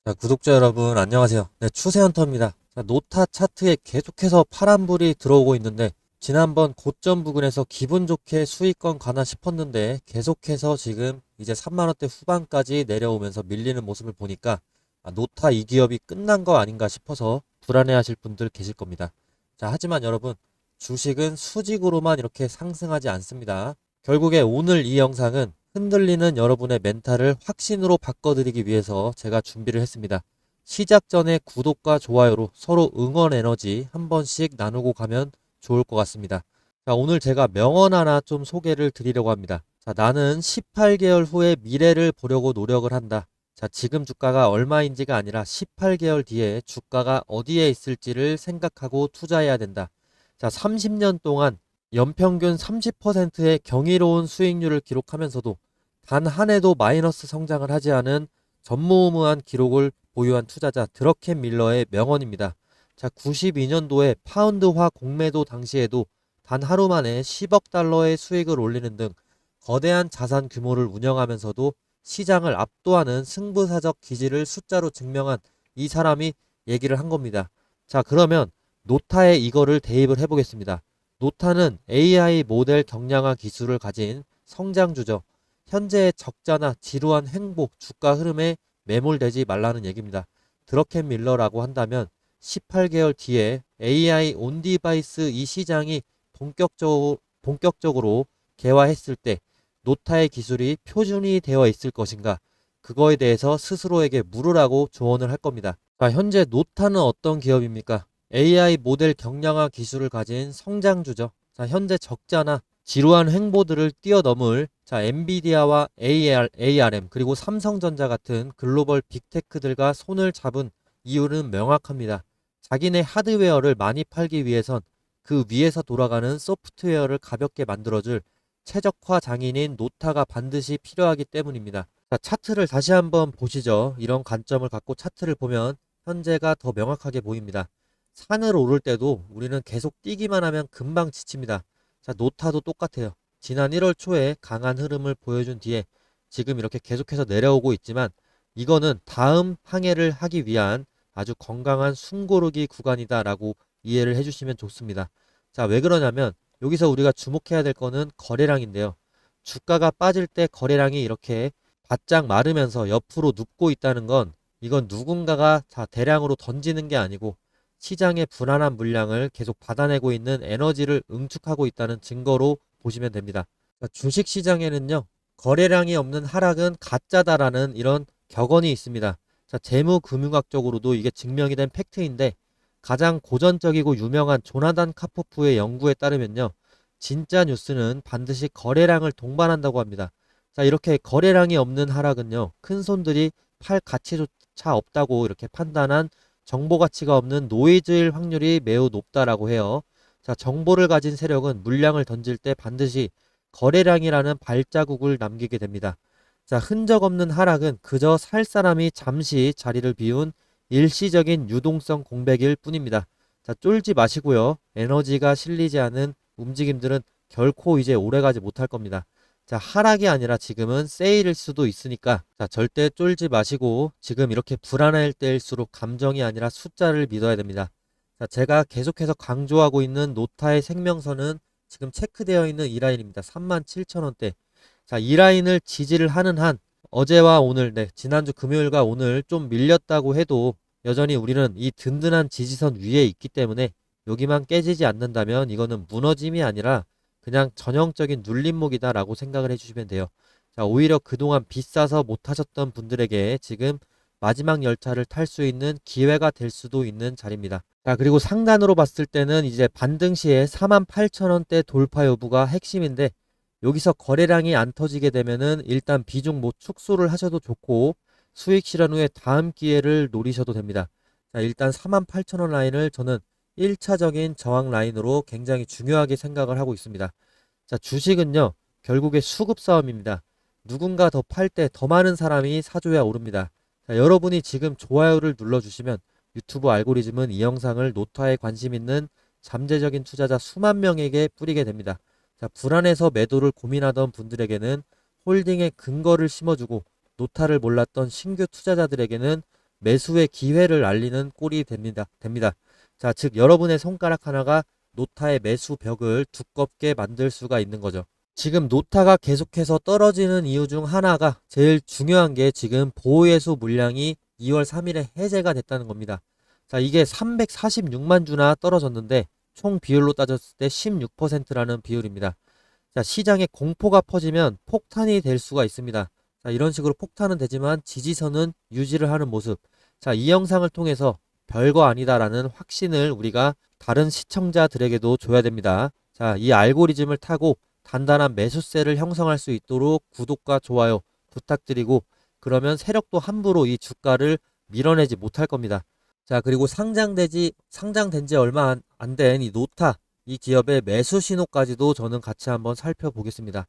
자, 구독자 여러분 안녕하세요. 네, 추세헌터입니다. 자, 노타 차트에 계속해서 파란불이 들어오고 있는데 지난번 고점 부근에서 기분 좋게 수익권 가나 싶었는데 계속해서 지금 이제 3만원대 후반까지 내려오면서 밀리는 모습을 보니까 노타 이 기업이 끝난 거 아닌가 싶어서 불안해하실 분들 계실 겁니다. 자, 하지만 여러분 주식은 수직으로만 이렇게 상승하지 않습니다. 결국에 오늘 이 영상은 흔들리는 여러분의 멘탈을 확신으로 바꿔드리기 위해서 제가 준비를 했습니다. 시작 전에 구독과 좋아요로 서로 응원 에너지 한 번씩 나누고 가면 좋을 것 같습니다. 자, 오늘 제가 명언 하나 좀 소개를 드리려고 합니다. 자, 나는 18개월 후의 미래를 보려고 노력을 한다. 자, 지금 주가가 얼마인지가 아니라 18개월 뒤에 주가가 어디에 있을지를 생각하고 투자해야 된다. 자, 30년 동안 연평균 30%의 경이로운 수익률을 기록하면서도 단 한 해도 마이너스 성장을 하지 않은 전무후무한 기록을 보유한 투자자 드러켄 밀러의 명언입니다. 자, 92년도에 파운드화 공매도 당시에도 단 하루 만에 10억 달러의 수익을 올리는 등 거대한 자산 규모를 운영하면서도 시장을 압도하는 승부사적 기질을 숫자로 증명한 이 사람이 얘기를 한 겁니다. 자, 그러면 노타에 이거를 대입을 해보겠습니다. 노타는 AI 모델 경량화 기술을 가진 성장주죠. 현재의 적자나 지루한 행보, 주가 흐름에 매몰되지 말라는 얘기입니다. 드러켄 밀러라고 한다면 18개월 뒤에 AI 온 디바이스 이 시장이 본격적으로 개화했을 때 노타의 기술이 표준이 되어 있을 것인가? 그거에 대해서 스스로에게 물으라고 조언을 할 겁니다. 자, 현재 노타는 어떤 기업입니까? AI 모델 경량화 기술을 가진 성장주죠. 자, 현재 적자나 지루한 행보들을 뛰어넘을 엔비디아와 ARM 그리고 삼성전자 같은 글로벌 빅테크들과 손을 잡은 이유는 명확합니다. 자기네 하드웨어를 많이 팔기 위해선 그 위에서 돌아가는 소프트웨어를 가볍게 만들어줄 최적화 장인인 노타가 반드시 필요하기 때문입니다. 자, 차트를 다시 한번 보시죠. 이런 관점을 갖고 차트를 보면 현재가 더 명확하게 보입니다. 산을 오를 때도 우리는 계속 뛰기만 하면 금방 지칩니다. 자, 노타도 똑같아요. 지난 1월 초에 강한 흐름을 보여준 뒤에 지금 이렇게 계속해서 내려오고 있지만 이거는 다음 항해를 하기 위한 아주 건강한 숨고르기 구간이다라고 이해를 해주시면 좋습니다. 자, 왜 그러냐면 여기서 우리가 주목해야 될 거는 거래량인데요. 주가가 빠질 때 거래량이 이렇게 바짝 마르면서 옆으로 눕고 있다는 건 이건 누군가가 대량으로 던지는 게 아니고 시장의 불안한 물량을 계속 받아내고 있는 에너지를 응축하고 있다는 증거로 보시면 됩니다. 주식 시장에는요, 거래량이 없는 하락은 가짜다라는 이런 격언이 있습니다. 자, 재무금융학적으로도 이게 증명이 된 팩트인데 가장 고전적이고 유명한 조나단 카포프의 연구에 따르면요, 진짜 뉴스는 반드시 거래량을 동반한다고 합니다. 자, 이렇게 거래량이 없는 하락은요, 큰 손들이 팔 가치조차 없다고 이렇게 판단한 정보 가치가 없는 노이즈일 확률이 매우 높다라고 해요. 자, 정보를 가진 세력은 물량을 던질 때 반드시 거래량이라는 발자국을 남기게 됩니다. 자, 흔적 없는 하락은 그저 살 사람이 잠시 자리를 비운 일시적인 유동성 공백일 뿐입니다. 자, 쫄지 마시고요. 에너지가 실리지 않은 움직임들은 결코 이제 오래가지 못할 겁니다. 자, 하락이 아니라 지금은 세일일 수도 있으니까 자, 절대 쫄지 마시고 지금 이렇게 불안할 때일수록 감정이 아니라 숫자를 믿어야 됩니다. 자, 제가 계속해서 강조하고 있는 노타의 생명선은 지금 체크되어 있는 이 라인입니다. 37,000원대. 자, 이 라인을 지지를 하는 한 어제와 오늘, 지난주 금요일과 오늘 좀 밀렸다고 해도 여전히 우리는 이 든든한 지지선 위에 있기 때문에 여기만 깨지지 않는다면 이거는 무너짐이 아니라 그냥 전형적인 눌림목이다라고 생각을 해주시면 돼요. 자, 오히려 그동안 비싸서 못하셨던 분들에게 지금 마지막 열차를 탈 수 있는 기회가 될 수도 있는 자리입니다. 자, 그리고 상단으로 봤을 때는 이제 반등 시에 48,000원대 돌파 여부가 핵심인데 여기서 거래량이 안 터지게 되면은 일단 비중 축소를 하셔도 좋고 수익 실현 후에 다음 기회를 노리셔도 됩니다. 자, 일단 48,000원 라인을 저는 1차적인 저항 라인으로 굉장히 중요하게 생각을 하고 있습니다. 자, 주식은요, 결국에 수급 싸움입니다. 누군가 더 팔 때 더 많은 사람이 사줘야 오릅니다. 자, 여러분이 지금 좋아요를 눌러주시면 유튜브 알고리즘은 이 영상을 노타에 관심 있는 잠재적인 투자자 수만 명에게 뿌리게 됩니다. 자, 불안해서 매도를 고민하던 분들에게는 홀딩의 근거를 심어주고 노타를 몰랐던 신규 투자자들에게는 매수의 기회를 알리는 꼴이 됩니다. 자, 즉 여러분의 손가락 하나가 노타의 매수 벽을 두껍게 만들 수가 있는 거죠. 지금 노타가 계속해서 떨어지는 이유 중 하나가 제일 중요한 게 지금 보호예수 물량이 2월 3일에 해제가 됐다는 겁니다. 자, 이게 346만 주나 떨어졌는데 총 비율로 따졌을 때 16%라는 비율입니다. 자, 시장에 공포가 퍼지면 폭탄이 될 수가 있습니다. 자, 이런 식으로 폭탄은 되지만 지지선은 유지를 하는 모습. 자, 이 영상을 통해서 별거 아니다라는 확신을 우리가 다른 시청자들에게도 줘야 됩니다. 자, 이 알고리즘을 타고 단단한 매수세를 형성할 수 있도록 구독과 좋아요 부탁드리고, 그러면 세력도 함부로 이 주가를 밀어내지 못할 겁니다. 자, 그리고 상장된 지 얼마 안 된 이 노타, 이 기업의 매수 신호까지도 저는 같이 한번 살펴보겠습니다.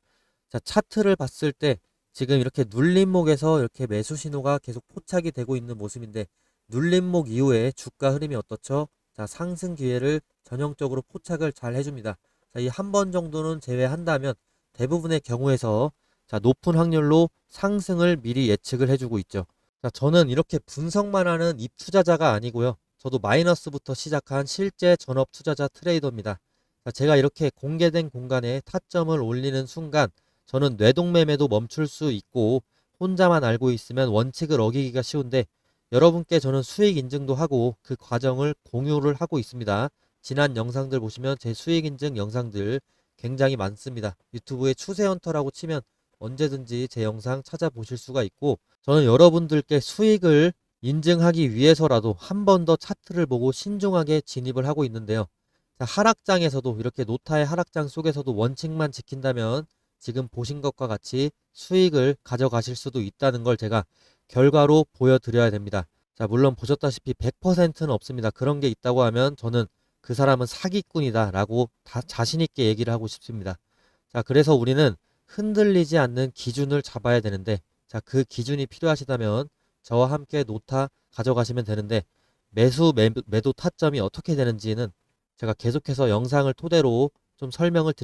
자, 차트를 봤을 때 지금 이렇게 눌림목에서 이렇게 매수 신호가 계속 포착이 되고 있는 모습인데, 눌림목 이후에 주가 흐름이 어떻죠? 자, 상승 기회를 전형적으로 포착을 잘 해줍니다. 자, 이 한 번 정도는 제외한다면 대부분의 경우에서 자, 높은 확률로 상승을 미리 예측을 해주고 있죠. 자, 저는 이렇게 분석만 하는 입투자자가 아니고요. 저도 마이너스부터 시작한 실제 전업 투자자 트레이더입니다. 자, 제가 이렇게 공개된 공간에 타점을 올리는 순간 저는 뇌동매매도 멈출 수 있고, 혼자만 알고 있으면 원칙을 어기기가 쉬운데, 여러분께 저는 수익 인증도 하고 그 과정을 공유를 하고 있습니다. 지난 영상들 보시면 제 수익 인증 영상들 굉장히 많습니다. 유튜브에 추세헌터라고 치면 언제든지 제 영상 찾아보실 수가 있고, 저는 여러분들께 수익을 인증하기 위해서라도 한 번 더 차트를 보고 신중하게 진입을 하고 있는데요. 자, 하락장에서도 이렇게 노타의 하락장 속에서도 원칙만 지킨다면 지금 보신 것과 같이 수익을 가져가실 수도 있다는 걸 제가 결과로 보여드려야 됩니다. 자, 물론 보셨다시피 100%는 없습니다. 그런 게 있다고 하면 저는 그 사람은 사기꾼이다 라고 다 자신있게 얘기를 하고 싶습니다. 자, 그래서 우리는 흔들리지 않는 기준을 잡아야 되는데, 자, 그 기준이 필요하시다면 저와 함께 노타 가져가시면 되는데, 매도 타점이 어떻게 되는지는 제가 계속해서 영상을 토대로 좀 설명을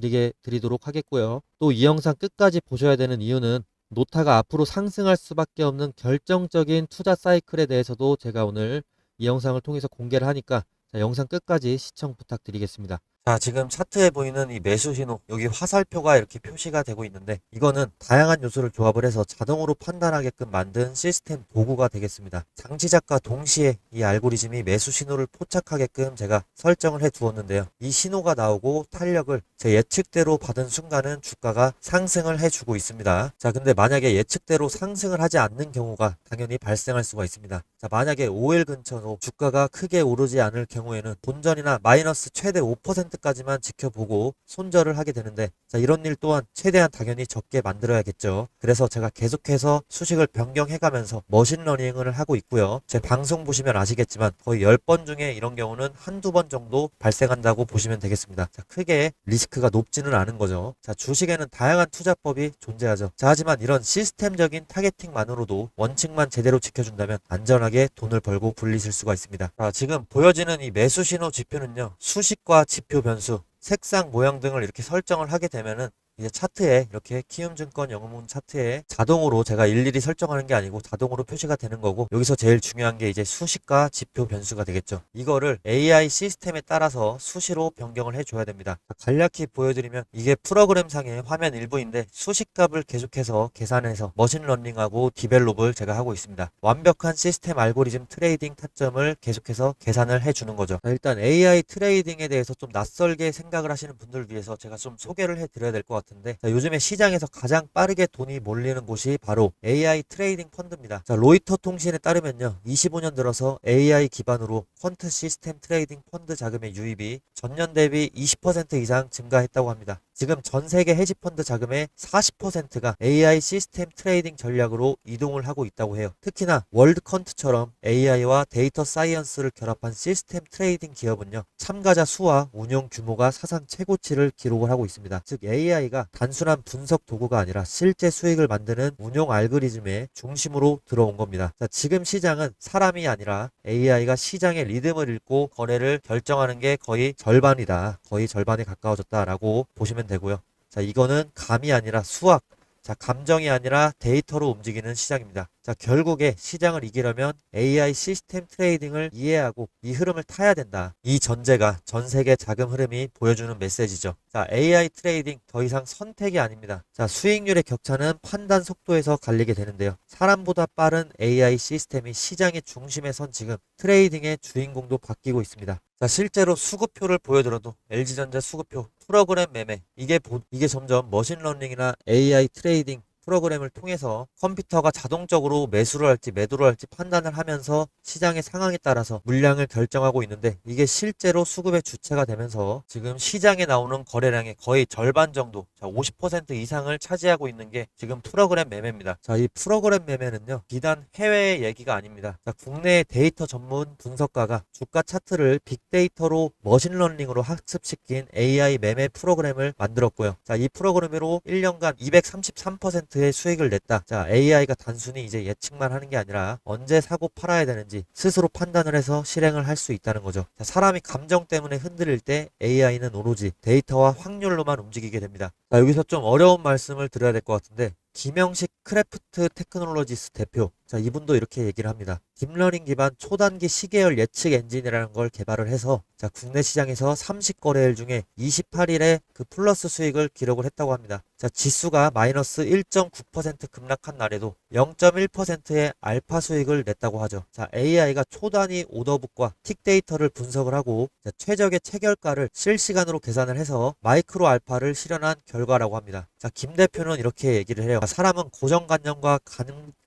드리도록 하겠고요. 또 이 영상 끝까지 보셔야 되는 이유는 노타가 앞으로 상승할 수밖에 없는 결정적인 투자 사이클에 대해서도 제가 오늘 이 영상을 통해서 공개를 하니까, 자, 영상 끝까지 시청 부탁드리겠습니다. 자, 지금 차트에 보이는 이 매수 신호, 여기 화살표가 이렇게 표시가 되고 있는데, 이거는 다양한 요소를 조합을 해서 자동으로 판단하게끔 만든 시스템 도구가 되겠습니다. 장시작과 동시에 이 알고리즘이 매수 신호를 포착하게끔 제가 설정을 해 두었는데요. 이 신호가 나오고 탄력을 제 예측대로 받은 순간은 주가가 상승을 해주고 있습니다. 자, 근데 만약에 예측대로 상승을 하지 않는 경우가 당연히 발생할 수가 있습니다. 자, 만약에 5일 근처로 주가가 크게 오르지 않을 경우에는 본전이나 마이너스 최대 5%까지만 지켜보고 손절을 하게 되는데, 자, 이런 일 또한 최대한 당연히 적게 만들어야겠죠. 그래서 제가 계속해서 수식을 변경해가면서 머신러닝을 하고 있고요. 제 방송 보시면 아시겠지만 거의 10번 중에 이런 경우는 한두 번 정도 발생한다고 보시면 되겠습니다. 자, 크게 리스크가 높지는 않은 거죠. 자, 주식에는 다양한 투자법이 존재하죠. 자, 하지만 이런 시스템적인 타겟팅만으로도 원칙만 제대로 지켜준다면 안전하게 돈을 벌고 불리실 수가 있습니다. 자, 지금 보여지는 이 매수 신호 지표는요, 수식과 지표 변수, 색상 모양 등을 이렇게 설정을 하게 되면은 이제 차트에 이렇게 키움증권 영문 차트에 자동으로 제가 일일이 설정하는 게 아니고 자동으로 표시가 되는 거고, 여기서 제일 중요한 게 이제 수식과 지표 변수가 되겠죠. 이거를 AI 시스템에 따라서 수시로 변경을 해줘야 됩니다. 간략히 보여드리면 이게 프로그램상의 화면 일부인데, 수식값을 계속해서 계산해서 머신러닝하고 디벨롭을 제가 하고 있습니다. 완벽한 시스템 알고리즘 트레이딩 타점을 계속해서 계산을 해주는 거죠. 자, 일단 AI 트레이딩에 대해서 좀 낯설게 생각을 하시는 분들을 위해서 제가 좀 소개를 해드려야 될 것 같아요. 자, 요즘에 시장에서 가장 빠르게 돈이 몰리는 곳이 바로 AI 트레이딩 펀드입니다. 자, 로이터 통신에 따르면요, 25년 들어서 AI 기반으로 퀀트 시스템 트레이딩 펀드 자금의 유입이 전년 대비 20% 이상 증가했다고 합니다. 지금 전 세계 헤지펀드 자금의 40%가 AI 시스템 트레이딩 전략으로 이동을 하고 있다고 해요. 특히나 월드컨트처럼 AI와 데이터 사이언스를 결합한 시스템 트레이딩 기업은요, 참가자 수와 운용 규모가 사상 최고치를 기록을 하고 있습니다. 즉 AI가 단순한 분석 도구가 아니라 실제 수익을 만드는 운용 알고리즘의 중심으로 들어온 겁니다. 자, 지금 시장은 사람이 아니라 AI가 시장의 리듬을 읽고 거래를 결정하는 게 거의 절반이다. 거의 절반에 가까워졌다라고 보시면 되고요. 자, 이거는 감이 아니라 수학, 자, 감정이 아니라 데이터로 움직이는 시장입니다. 자, 결국에 시장을 이기려면 AI 시스템 트레이딩을 이해하고 이 흐름을 타야 된다. 이 전제가 전 세계 자금 흐름이 보여주는 메시지죠. 자, AI 트레이딩 더 이상 선택이 아닙니다. 자, 수익률의 격차는 판단 속도에서 갈리게 되는데요. 사람보다 빠른 AI 시스템이 시장의 중심에 선 지금 트레이딩의 주인공도 바뀌고 있습니다. 자, 실제로 수급표를 보여드려도 LG전자 수급표, 프로그램 매매, 이게 점점 머신러닝이나 AI 트레이딩 프로그램을 통해서 컴퓨터가 자동적으로 매수를 할지 매도를 할지 판단을 하면서 시장의 상황에 따라서 물량을 결정하고 있는데, 이게 실제로 수급의 주체가 되면서 지금 시장에 나오는 거래량의 거의 절반 정도, 자, 50% 이상을 차지하고 있는 게 지금 프로그램 매매입니다. 자, 이 프로그램 매매는요, 비단 해외의 얘기가 아닙니다. 자, 국내 데이터 전문 분석가가 주가 차트를 빅데이터로 머신러닝으로 학습시킨 AI 매매 프로그램을 만들었고요. 자, 이 프로그램으로 1년간 233%의 수익을 냈다. 자, AI가 단순히 이제 예측만 하는 게 아니라 언제 사고 팔아야 되는지 스스로 판단을 해서 실행을 할 수 있다는 거죠. 자, 사람이 감정 때문에 흔들릴 때 AI는 오로지 데이터와 확률로만 움직이게 됩니다. 자, 여기서 좀 어려운 말씀을 드려야 될 것 같은데, 김영식 크래프트 테크놀로지스 대표, 자, 이분도 이렇게 얘기를 합니다. 딥러닝 기반 초단기 시계열 예측 엔진이라는 걸 개발을 해서, 자, 국내 시장에서 30거래일 중에 28일에 그 플러스 수익을 기록을 했다고 합니다. 자, 지수가 마이너스 1.9% 급락한 날에도 0.1%의 알파 수익을 냈다고 하죠. 자, AI가 초단위 오더북과 틱 데이터를 분석을 하고, 자, 최적의 체결가를 실시간으로 계산을 해서 마이크로 알파를 실현한 결과라고 합니다. 자, 김 대표는 이렇게 얘기를 해요. 사람은 고정관념과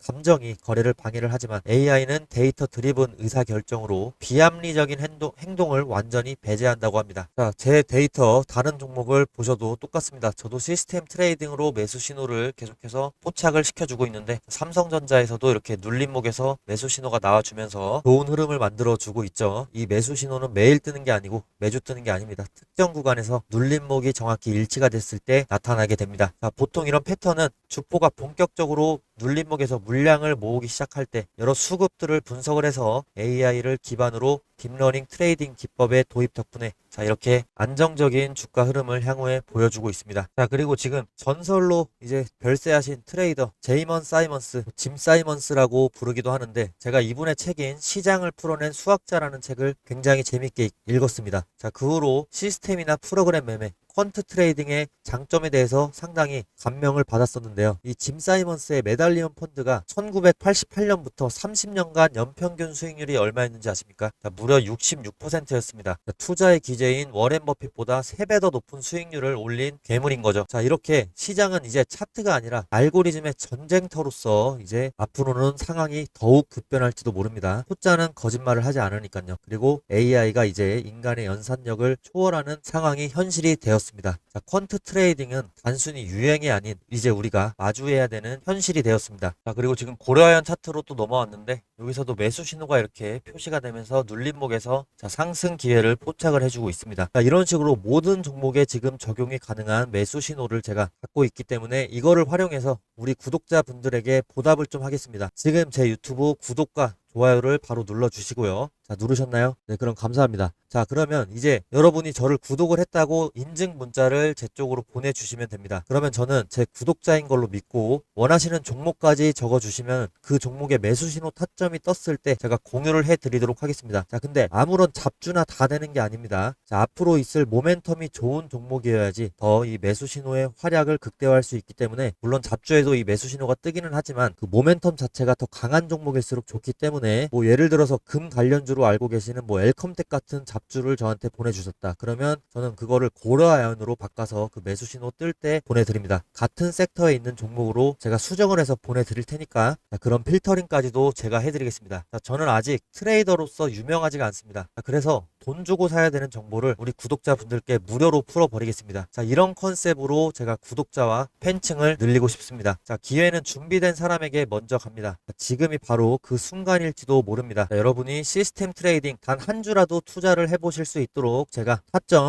감정이 거래를 방해를 하지만 AI는 데이터 드리븐 의사결정으로 비합리적인 행동을 완전히 배제한다고 합니다. 자, 제 데이터 다른 종목을 보셔도 똑같습니다. 저도 시스템 트레이딩으로 매수 신호를 계속해서 포착을 시켜주고 있는데, 삼성전자에서도 이렇게 눌림목에서 매수 신호가 나와주면서 좋은 흐름을 만들어주고 있죠. 이 매수 신호는 매일 뜨는 게 아니고 매주 뜨는 게 아닙니다. 특정 구간에서 눌림목이 정확히 일치가 됐을 때 나타나게 됩니다. 자, 보통 이런 패턴은 주포가 본격적으로 눌림목에서 물량을 모으기 시작할 때 여러 수급들을 분석을 해서 AI를 기반으로 딥러닝 트레이딩 기법의 도입 덕분에, 자, 이렇게 안정적인 주가 흐름을 향후에 보여주고 있습니다. 자, 그리고 지금 전설로 이제 별세하신 트레이더 제이먼 사이먼스, 짐 사이먼스라고 부르기도 하는데, 제가 이분의 책인 시장을 풀어낸 수학자라는 책을 굉장히 재밌게 읽었습니다. 자, 그 후로 시스템이나 프로그램 매매, 퀀트 트레이딩의 장점에 대해서 상당히 감명을 받았었는데요. 이 짐 사이먼스의 메달리온 펀드가 1988년부터 30년간 연평균 수익률이 얼마였는지 아십니까? 자, 무려 66%였습니다. 투자의 기재인 워렌 버핏보다 3배 더 높은 수익률을 올린 괴물인 거죠. 자, 이렇게 시장은 이제 차트가 아니라 알고리즘의 전쟁터로서 이제 앞으로는 상황이 더욱 급변할지도 모릅니다. 숫자는 거짓말을 하지 않으니까요. 그리고 AI가 이제 인간의 연산력을 초월하는 상황이 현실이 되었습니다. 자, 퀀트 트레이딩은 단순히 유행이 아닌 이제 우리가 마주해야 되는 현실이 되었습니다. 자, 그리고 지금 고려하연 차트로 또 넘어왔는데, 여기서도 매수 신호가 이렇게 표시가 되면서 눌림목에서, 자, 상승 기회를 포착을 해주고 있습니다. 자, 이런 식으로 모든 종목에 지금 적용이 가능한 매수 신호를 제가 갖고 있기 때문에 이거를 활용해서 우리 구독자분들에게 보답을 좀 하겠습니다. 지금 제 유튜브 구독과 좋아요를 바로 눌러주시고요. 자, 누르셨나요? 네, 그럼 감사합니다. 자, 그러면 이제 여러분이 저를 구독을 했다고 인증 문자를 제 쪽으로 보내주시면 됩니다. 그러면 저는 제 구독자인 걸로 믿고 원하시는 종목까지 적어주시면 그 종목의 매수 신호 타점이 떴을 때 제가 공유를 해드리도록 하겠습니다. 자, 근데 아무런 잡주나 다 되는 게 아닙니다. 자, 앞으로 있을 모멘텀이 좋은 종목이어야지 더 이 매수 신호의 활약을 극대화할 수 있기 때문에, 물론 잡주에도 이 매수 신호가 뜨기는 하지만 그 모멘텀 자체가 더 강한 종목일수록 좋기 때문에, 뭐 예를 들어서 금 관련주로 알고 계시는 뭐 엘컴텍 같은 잡주를 저한테 보내주셨다. 그러면 저는 그거를 고려아연으로 바꿔서 그 매수 신호 뜰 때 보내드립니다. 같은 섹터에 있는 종목으로 제가 수정을 해서 보내드릴 테니까, 자, 그런 필터링까지도 제가 해드리겠습니다. 자, 저는 아직 트레이더로서 유명하지가 않습니다. 자, 그래서 돈 주고 사야 되는 정보를 우리 구독자분들께 무료로 풀어버리겠습니다. 자, 이런 컨셉으로 제가 구독자와 팬층을 늘리고 싶습니다. 자, 기회는 준비된 사람에게 먼저 갑니다. 자, 지금이 바로 그 순간일지도 모릅니다. 자, 여러분이 시스템 트레이딩 단 한 주라도 투자를 해보실 수 있도록 제가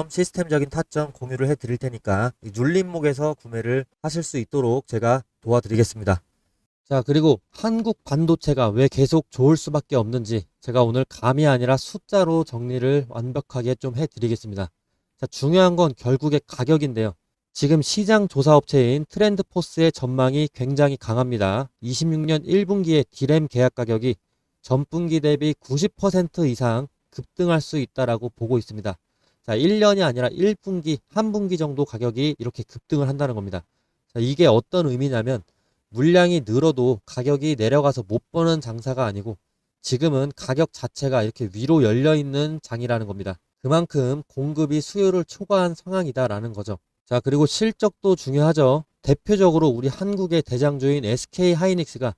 시스템적인 타점 공유를 해드릴 테니까 이 눌림목에서 구매를 하실 수 있도록 제가 도와드리겠습니다. 자, 그리고 한국 반도체가 왜 계속 좋을 수밖에 없는지 제가 오늘 감이 아니라 숫자로 정리를 완벽하게 좀 해드리겠습니다. 자, 중요한 건 결국에 가격인데요. 지금 시장 조사 업체인 트렌드포스의 전망이 굉장히 강합니다. 26년 1분기에 디램 계약 가격이 전분기 대비 90% 이상 급등할 수 있다라고 보고 있습니다. 자, 1년이 아니라 1분기, 한 분기 정도 가격이 이렇게 급등을 한다는 겁니다. 자, 이게 어떤 의미냐면 물량이 늘어도 가격이 내려가서 못 버는 장사가 아니고 지금은 가격 자체가 이렇게 위로 열려 있는 장이라는 겁니다. 그만큼 공급이 수요를 초과한 상황이다라는 거죠. 자, 그리고 실적도 중요하죠. 대표적으로 우리 한국의 대장주인 SK 하이닉스가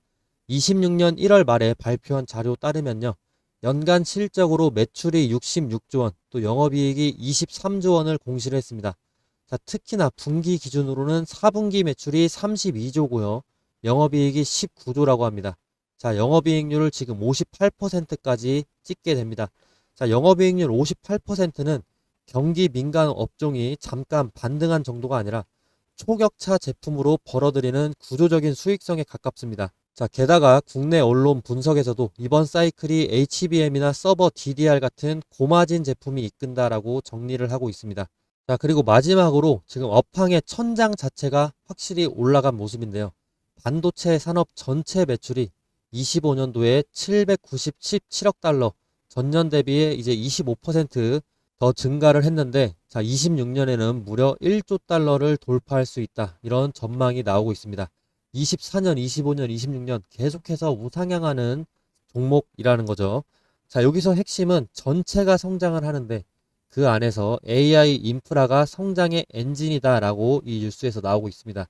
26년 1월 말에 발표한 자료 따르면요. 연간 실적으로 매출이 66조 원, 또 영업이익이 23조 원을 공시를 했습니다. 자, 특히나 분기 기준으로는 4분기 매출이 32조고요. 영업이익이 19조라고 합니다. 자, 영업이익률을 지금 58%까지 찍게 됩니다. 자, 영업이익률 58%는 경기 민감 업종이 잠깐 반등한 정도가 아니라 초격차 제품으로 벌어들이는 구조적인 수익성에 가깝습니다. 자, 게다가 국내 언론 분석에서도 이번 사이클이 HBM이나 서버 DDR 같은 고마진 제품이 이끈다라고 정리를 하고 있습니다. 자, 그리고 마지막으로 지금 업황의 천장 자체가 확실히 올라간 모습인데요. 반도체 산업 전체 매출이 25년도에 797억 달러, 전년 대비에 이제 25% 더 증가를 했는데, 자, 26년에는 무려 1조 달러를 돌파할 수 있다. 이런 전망이 나오고 있습니다. 24년, 25년, 26년 계속해서 우상향하는 종목이라는 거죠. 자, 여기서 핵심은 전체가 성장을 하는데 그 안에서 AI 인프라가 성장의 엔진이다라고 이 뉴스에서 나오고 있습니다.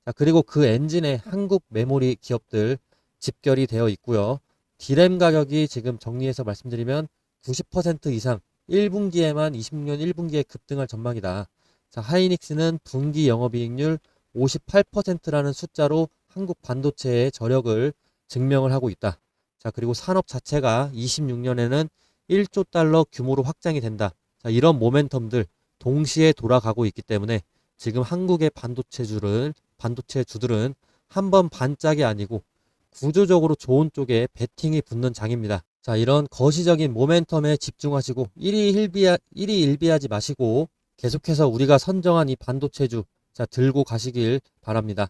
자, 그리고 그 엔진에 한국 메모리 기업들 집결이 되어 있고요. 디램 가격이 지금 정리해서 말씀드리면 90% 이상 1분기에만 26년 1분기에 급등할 전망이다. 자, 하이닉스는 분기 영업이익률 58%라는 숫자로 한국 반도체의 저력을 증명을 하고 있다. 자, 그리고 산업 자체가 26년에는 1조 달러 규모로 확장이 된다. 자, 이런 모멘텀들 동시에 돌아가고 있기 때문에 지금 한국의 반도체주들은 한 번 반짝이 아니고 구조적으로 좋은 쪽에 베팅이 붙는 장입니다. 자, 이런 거시적인 모멘텀에 집중하시고 일희일비하지 마시고 계속해서 우리가 선정한 이 반도체주 자 들고 가시길 바랍니다.